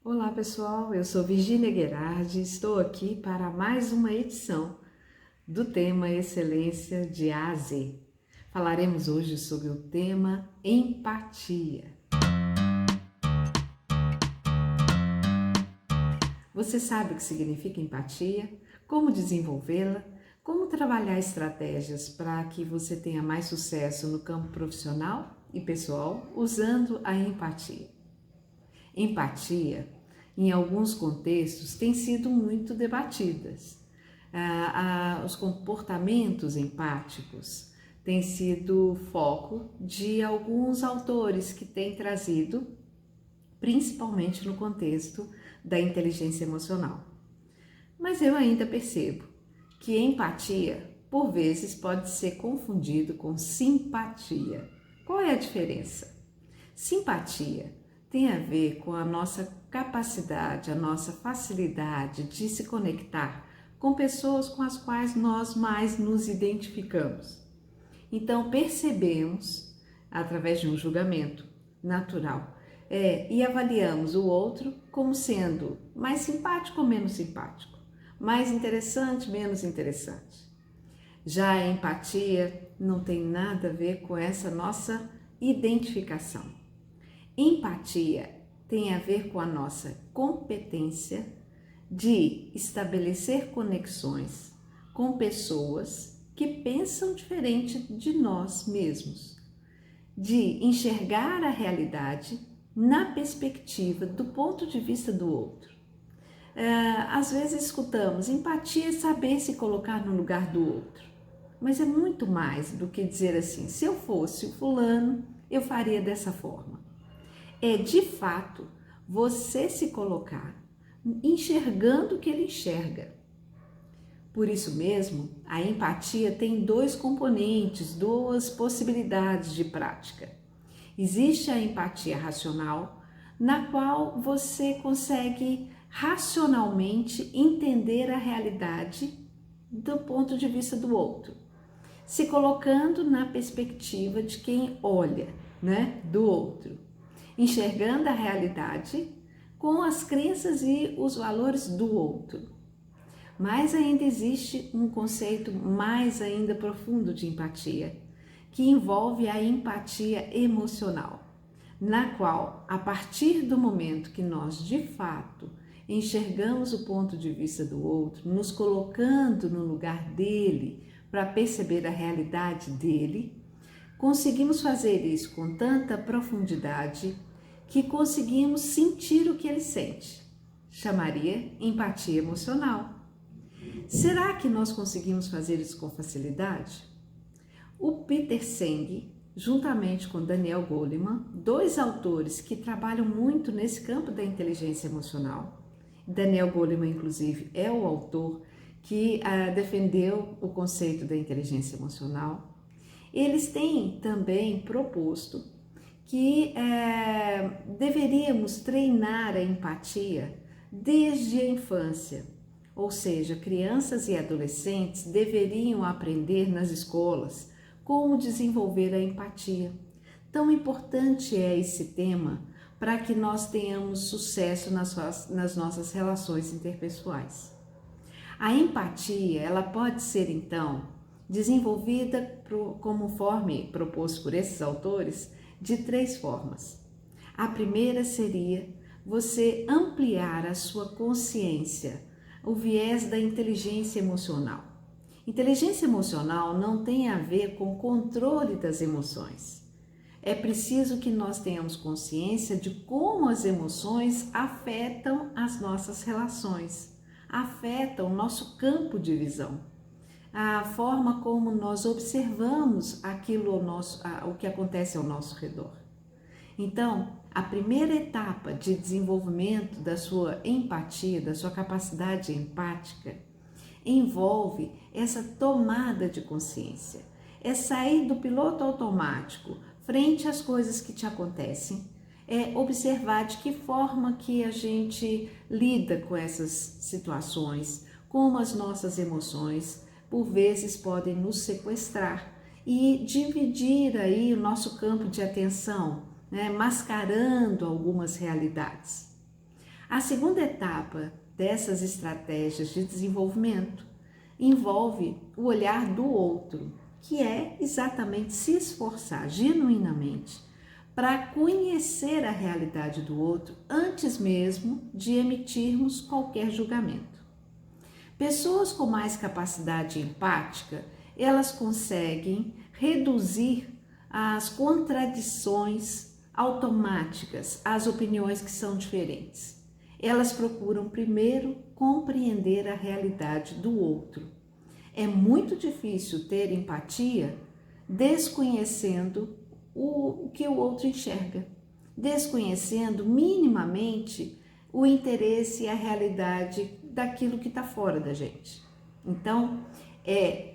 Olá pessoal, eu sou Virgínia Guerardi e estou aqui para mais uma edição do tema Excelência de A a Z. Falaremos hoje sobre o tema empatia. Você sabe o que significa empatia? Como desenvolvê-la? Como trabalhar estratégias para que você tenha mais sucesso no campo profissional e pessoal usando a empatia? Empatia, em alguns contextos, tem sido muito debatidas. Os comportamentos empáticos têm sido foco de alguns autores que têm trazido, principalmente no contexto da inteligência emocional. Mas eu ainda percebo que empatia, por vezes, pode ser confundido com simpatia. Qual é a diferença? Simpatia tem a ver com a nossa capacidade, a nossa facilidade de se conectar com pessoas com as quais nós mais nos identificamos. Então, percebemos, através de um julgamento natural, e avaliamos o outro como sendo mais simpático ou menos simpático, mais interessante, menos interessante. Já a empatia não tem nada a ver com essa nossa identificação. Empatia tem a ver com a nossa competência de estabelecer conexões com pessoas que pensam diferente de nós mesmos, de enxergar a realidade na perspectiva do ponto de vista do outro. Às vezes escutamos, empatia é saber se colocar no lugar do outro, mas é muito mais do que dizer assim, se eu fosse o fulano, eu faria dessa forma. É de fato você se colocar enxergando o que ele enxerga. Por isso mesmo, a empatia tem dois componentes, duas possibilidades de prática. Existe a empatia racional, na qual você consegue racionalmente entender a realidade do ponto de vista do outro, se colocando na perspectiva de quem olha, do outro, enxergando a realidade com as crenças e os valores do outro. Mas ainda existe um conceito mais ainda profundo de empatia, que envolve a empatia emocional, na qual, a partir do momento que nós de fato enxergamos o ponto de vista do outro, nos colocando no lugar dele para perceber a realidade dele, conseguimos fazer isso com tanta profundidade que conseguimos sentir o que ele sente. Chamaria empatia emocional. Será que nós conseguimos fazer isso com facilidade? O Peter Senge, juntamente com Daniel Goleman, dois autores que trabalham muito nesse campo da inteligência emocional. Daniel Goleman, inclusive, é o autor que defendeu o conceito da inteligência emocional. Eles têm também proposto que deveríamos treinar a empatia desde a infância, ou seja, crianças e adolescentes deveriam aprender nas escolas como desenvolver a empatia. Tão importante é esse tema para que nós tenhamos sucesso nas nossas relações interpessoais. A empatia, ela pode ser então desenvolvida conforme proposto por esses autores, de três formas. A primeira seria você ampliar a sua consciência, o viés da inteligência emocional. Inteligência emocional não tem a ver com controle das emoções. É preciso que nós tenhamos consciência de como as emoções afetam as nossas relações, afetam o nosso campo de visão, a forma como nós observamos o que acontece ao nosso redor. Então, a primeira etapa de desenvolvimento da sua empatia, da sua capacidade empática, envolve essa tomada de consciência, é sair do piloto automático frente às coisas que te acontecem, é observar de que forma que a gente lida com essas situações, como as nossas emoções por vezes podem nos sequestrar e dividir aí o nosso campo de atenção, mascarando algumas realidades. A segunda etapa dessas estratégias de desenvolvimento envolve o olhar do outro, que é exatamente se esforçar genuinamente para conhecer a realidade do outro antes mesmo de emitirmos qualquer julgamento. Pessoas com mais capacidade empática, elas conseguem reduzir as contradições automáticas, as opiniões que são diferentes. Elas procuram primeiro compreender a realidade do outro. É muito difícil ter empatia desconhecendo o que o outro enxerga, desconhecendo minimamente o interesse e a realidade daquilo que está fora da gente. Então,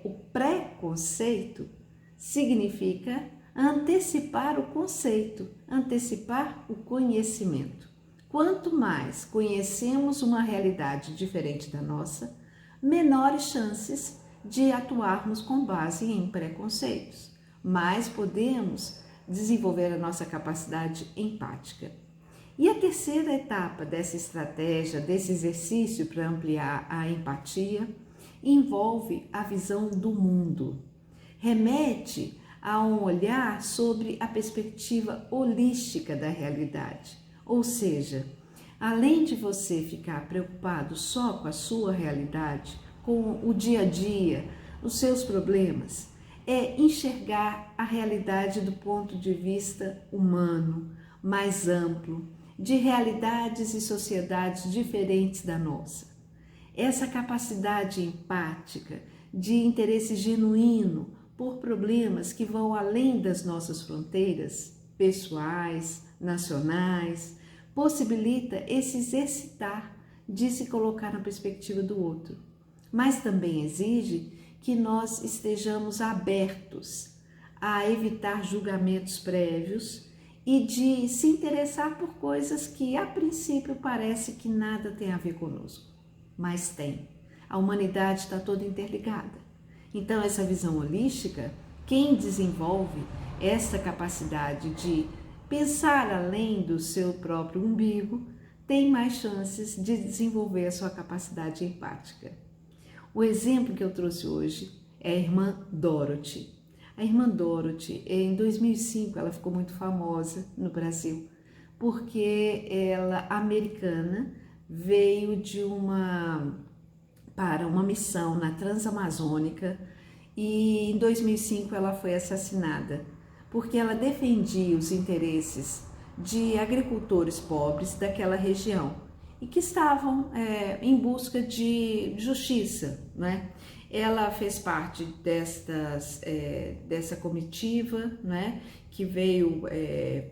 o preconceito significa antecipar o conceito, antecipar o conhecimento. Quanto mais conhecemos uma realidade diferente da nossa, menores chances de atuarmos com base em preconceitos, mais podemos desenvolver a nossa capacidade empática. E a terceira etapa dessa estratégia, desse exercício para ampliar a empatia, envolve a visão do mundo. Remete a um olhar sobre a perspectiva holística da realidade. Ou seja, além de você ficar preocupado só com a sua realidade, com o dia a dia, os seus problemas, é enxergar a realidade do ponto de vista humano, mais amplo, de realidades e sociedades diferentes da nossa. Essa capacidade empática, de interesse genuíno por problemas que vão além das nossas fronteiras pessoais, nacionais, possibilita esse exercitar de se colocar na perspectiva do outro, mas também exige que nós estejamos abertos a evitar julgamentos prévios e de se interessar por coisas que a princípio parece que nada tem a ver conosco, mas tem. A humanidade está toda interligada. Então essa visão holística, quem desenvolve essa capacidade de pensar além do seu próprio umbigo, tem mais chances de desenvolver a sua capacidade empática. O exemplo que eu trouxe hoje é a irmã Dorothy. A irmã Dorothy, em 2005, ela ficou muito famosa no Brasil, porque ela, americana, veio para uma missão na Transamazônica e em 2005 ela foi assassinada, porque ela defendia os interesses de agricultores pobres daquela região e que estavam em busca de justiça, né? Ela fez parte dessa comitiva, né, que veio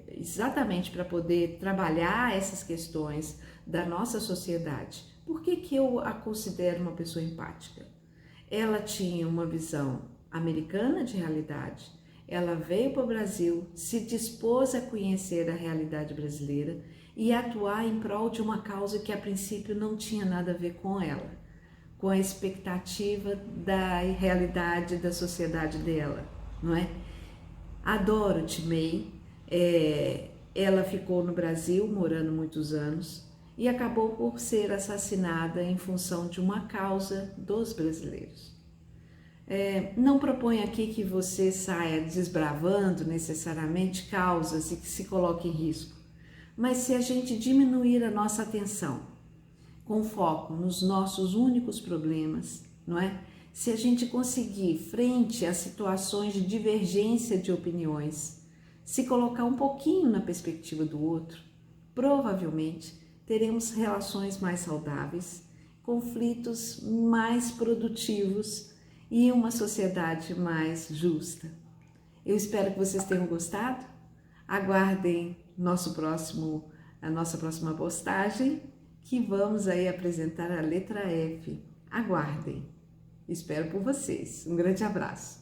exatamente para poder trabalhar essas questões da nossa sociedade. Por que eu a considero uma pessoa empática? Ela tinha uma visão americana de realidade, ela veio para o Brasil, se dispôs a conhecer a realidade brasileira e atuar em prol de uma causa que a princípio não tinha nada a ver com ela, com a expectativa da realidade da sociedade dela, não é? A Dorothy May, ela ficou no Brasil morando muitos anos e acabou por ser assassinada em função de uma causa dos brasileiros. Não proponho aqui que você saia desbravando necessariamente causas e que se coloque em risco, mas se a gente diminuir a nossa atenção com foco nos nossos únicos problemas, não é? Se a gente conseguir, frente a situações de divergência de opiniões, se colocar um pouquinho na perspectiva do outro, provavelmente teremos relações mais saudáveis, conflitos mais produtivos e uma sociedade mais justa. Eu espero que vocês tenham gostado. Aguardem a nossa próxima postagem, que vamos aí apresentar a letra F. Aguardem. Espero por vocês. Um grande abraço.